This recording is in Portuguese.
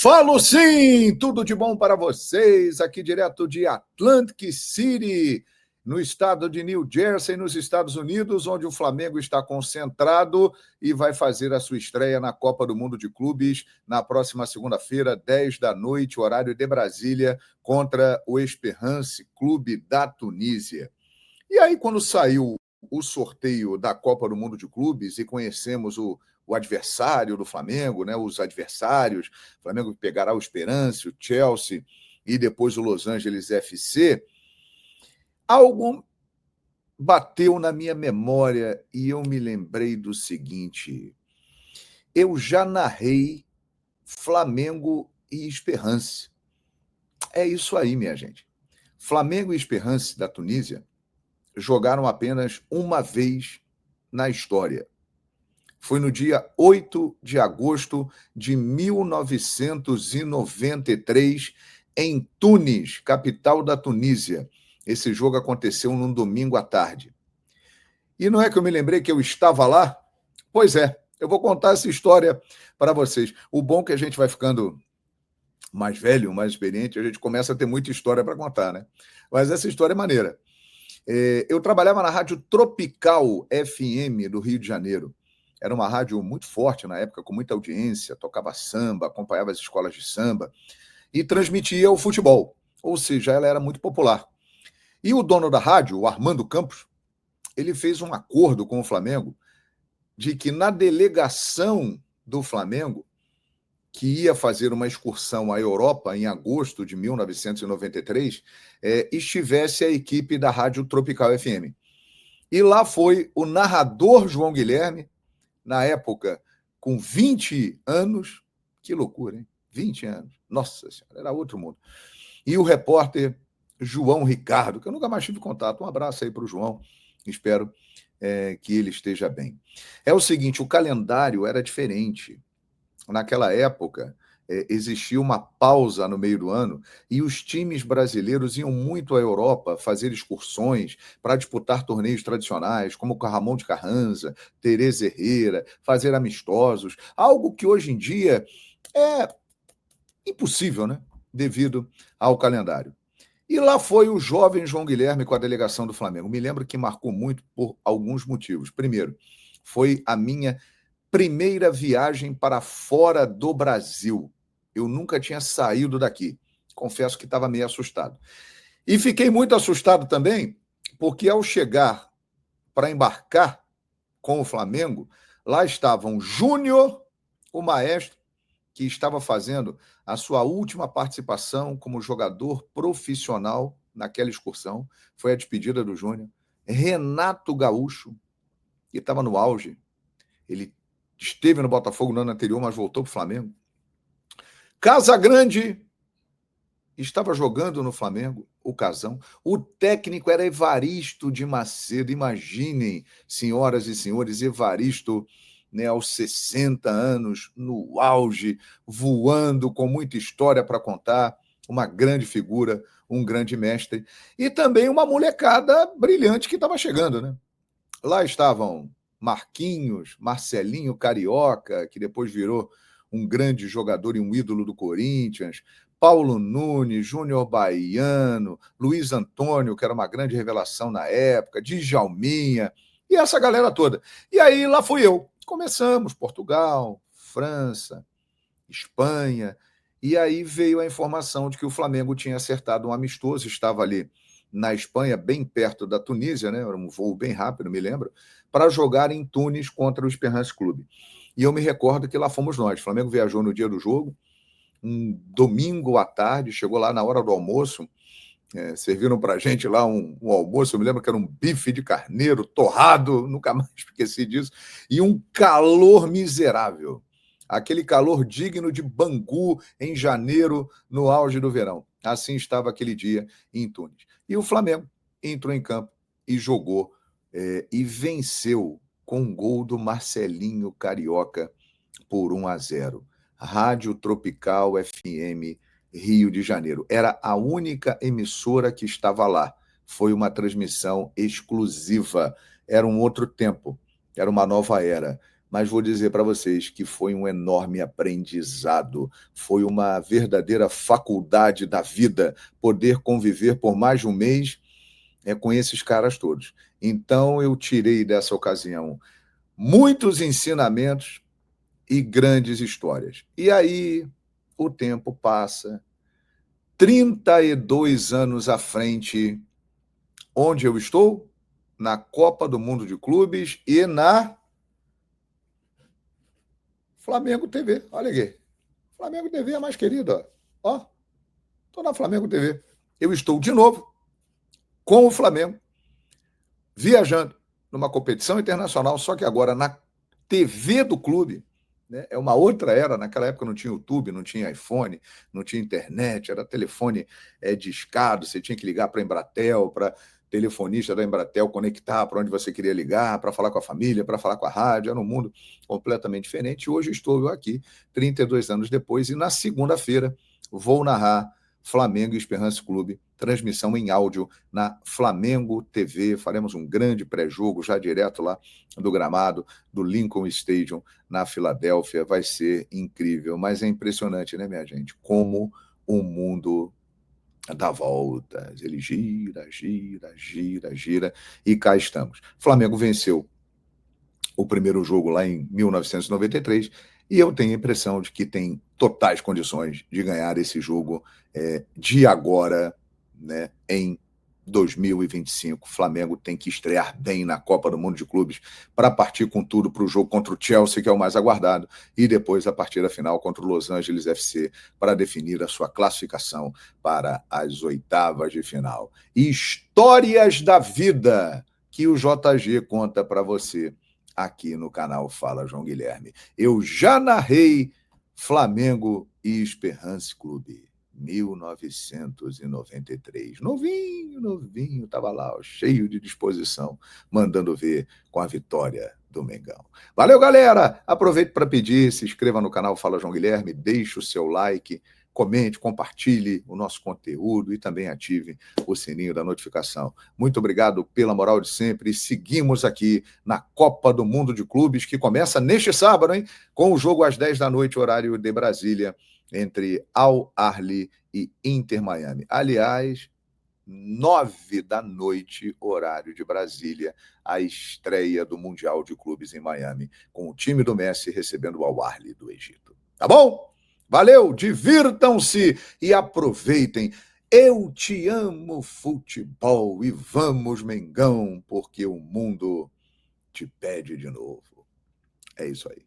Falo sim! Tudo de bom para vocês, aqui direto de Atlantic City, no estado de New Jersey, nos Estados Unidos, onde o Flamengo está concentrado e vai fazer a sua estreia na Copa do Mundo de Clubes na próxima segunda-feira, 10 da noite, horário de Brasília, contra o Esperance Clube da Tunísia. E aí, quando saiu o sorteio da Copa do Mundo de Clubes e conhecemos o adversário do Flamengo, né? Os adversários, o Flamengo pegará o Esperance, o Chelsea e depois o Los Angeles FC, algo bateu na minha memória e eu me lembrei do seguinte: eu já narrei Flamengo e Esperance. É isso aí, minha gente. Flamengo e Esperance da Tunísia jogaram apenas uma vez na história. Foi no dia 8 de agosto de 1993, em Tunis, capital da Tunísia. Esse jogo aconteceu num domingo à tarde. E não é que eu me lembrei que eu estava lá? Pois é, eu vou contar essa história para vocês. O bom é que a gente vai ficando mais velho, mais experiente, a gente começa a ter muita história para contar, né? Mas essa história é maneira. Eu trabalhava na Rádio Tropical FM do Rio de Janeiro. Era uma rádio muito forte na época, com muita audiência, tocava samba, acompanhava as escolas de samba e transmitia o futebol. Ou seja, ela era muito popular. E o dono da rádio, o Armando Campos, ele fez um acordo com o Flamengo de que na delegação do Flamengo, que ia fazer uma excursão à Europa em agosto de 1993, estivesse a equipe da Rádio Tropical FM. E lá foi o narrador João Guilherme, na época, com 20 anos, que loucura, hein? 20 anos, nossa senhora, era outro mundo. E o repórter João Ricardo, que eu nunca mais tive contato. Um abraço aí para o João, espero que ele esteja bem. É o seguinte, o calendário era diferente. Naquela época, existia uma pausa no meio do ano e os times brasileiros iam muito à Europa fazer excursões para disputar torneios tradicionais, como o Ramon de Carranza, Tereza Herrera, fazer amistosos, algo que hoje em dia é impossível, né? Devido ao calendário. E lá foi o jovem João Guilherme com a delegação do Flamengo. Me lembro que marcou muito por alguns motivos. Primeiro, foi a minha primeira viagem para fora do Brasil. Eu nunca tinha saído daqui. Confesso que estava meio assustado. E fiquei muito assustado também, porque ao chegar para embarcar com o Flamengo, lá estavam Júnior, o maestro, que estava fazendo a sua última participação como jogador profissional naquela excursão. Foi a despedida do Júnior. Renato Gaúcho, que estava no auge. Ele esteve no Botafogo no ano anterior, mas voltou para o Flamengo. Casagrande estava jogando no Flamengo, o Casão. O técnico era Evaristo de Macedo. Imaginem, senhoras e senhores, Evaristo, né, aos 60 anos, no auge, voando, com muita história para contar, uma grande figura, um grande mestre. E também uma molecada brilhante que estava chegando, né? Lá estavam Marquinhos, Marcelinho Carioca, que depois virou um grande jogador e um ídolo do Corinthians, Paulo Nunes, Júnior Baiano, Luiz Antônio, que era uma grande revelação na época, Djalminha, e essa galera toda. E aí lá fui eu. Começamos, Portugal, França, Espanha, e aí veio a informação de que o Flamengo tinha acertado um amistoso, estava ali na Espanha, bem perto da Tunísia, né? Era um voo bem rápido, me lembro, para jogar em Tunis contra o Esperance Clube. E eu me recordo que lá fomos nós. O Flamengo viajou no dia do jogo, um domingo à tarde, chegou lá na hora do almoço, serviram para a gente lá um almoço, eu me lembro que era um bife de carneiro torrado, nunca mais esqueci disso, e um calor miserável. Aquele calor digno de Bangu em janeiro, no auge do verão. Assim estava aquele dia em Tunis. E o Flamengo entrou em campo e jogou e venceu com um gol do Marcelinho Carioca por 1-0. Rádio Tropical FM Rio de Janeiro. Era a única emissora que estava lá. Foi uma transmissão exclusiva. Era um outro tempo. Era uma nova era. mas vou dizer para vocês que foi um enorme aprendizado, foi uma verdadeira faculdade da vida poder conviver por mais de um mês com esses caras todos. Então eu tirei dessa ocasião muitos ensinamentos e grandes histórias. E aí o tempo passa, 32 anos à frente, onde eu estou? Na Copa do Mundo de Clubes e na Flamengo TV. Olha aqui. Flamengo TV é mais querido. Ó, estou na Flamengo TV. Eu estou de novo com o Flamengo, viajando numa competição internacional, só que agora na TV do clube. Né? É uma outra era. Naquela época não tinha YouTube, não tinha iPhone, não tinha internet, era telefone discado, você tinha que ligar para a Embratel, para telefonista da Embratel conectar para onde você queria ligar, para falar com a família, para falar com a rádio. Era um mundo completamente diferente. Hoje estou eu aqui, 32 anos depois, e na segunda-feira vou narrar Flamengo e Esperance Clube, transmissão em áudio na Flamengo TV. Faremos um grande pré-jogo já direto lá do gramado do Lincoln Stadium na Filadélfia. Vai ser incrível, mas é impressionante, né, minha gente? Como o mundo dá voltas, ele gira, gira, gira, gira, e cá estamos. Flamengo venceu o primeiro jogo lá em 1993, e eu tenho a impressão de que tem totais condições de ganhar esse jogo de agora, né, em 2025. O Flamengo tem que estrear bem na Copa do Mundo de Clubes para partir com tudo para o jogo contra o Chelsea, que é o mais aguardado, e depois a partida final contra o Los Angeles FC para definir a sua classificação para as oitavas de final. Histórias da vida que o JG conta para você aqui no canal Fala João Guilherme. Eu já narrei Flamengo e Esperance Clube, 1993. Novinho, estava lá, ó, cheio de disposição, mandando ver com a vitória do Mengão. Valeu, galera! Aproveito para pedir, se inscreva no canal Fala João Guilherme, deixe o seu like, comente, compartilhe o nosso conteúdo e também ative o sininho da notificação. Muito obrigado pela moral de sempre. Seguimos aqui na Copa do Mundo de Clubes, que começa neste sábado, hein? Com o jogo às 10 da noite, horário de Brasília, entre Al Ahly e Inter Miami. Aliás, 9 da noite, horário de Brasília, a estreia do Mundial de Clubes em Miami, com o time do Messi recebendo o Al Ahly do Egito. Tá bom? Valeu, divirtam-se e aproveitem. Eu te amo, futebol, e vamos, Mengão, porque o mundo te pede de novo. É isso aí.